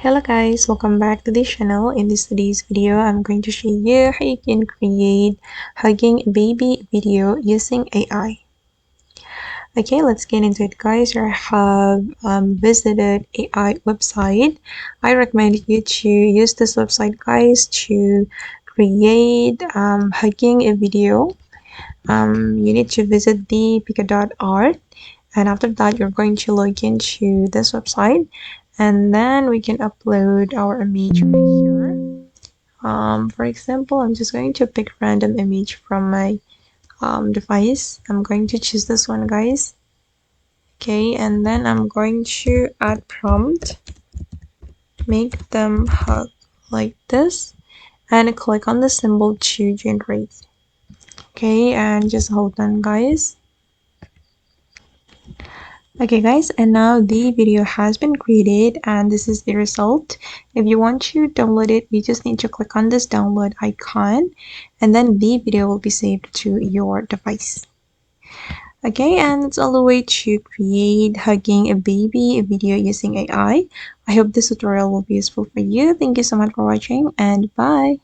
Hello guys, welcome back to this channel. In today's video, I'm going to show you how you can create hugging baby video using AI. Okay, let's get into it guys. I have visited AI website. I recommend you to use this website guys to create hugging a video. You need to visit the pika.art, and after that you're going to log into this website, and then we can upload our image right here. For example, I'm just going to pick random image from my device. I'm going to choose this one guys. Okay, and then I'm going to add prompt, make them hug like this, and click on the symbol to generate. Okay, and just hold on guys. Okay guys, and now the video has been created and this is the result. If you want to download it, you just need to click on this download icon and then the video will be saved to your device. Okay, and it's all the way to create hugging a baby video using AI. I hope this tutorial will be useful for you. Thank you so much for watching and bye.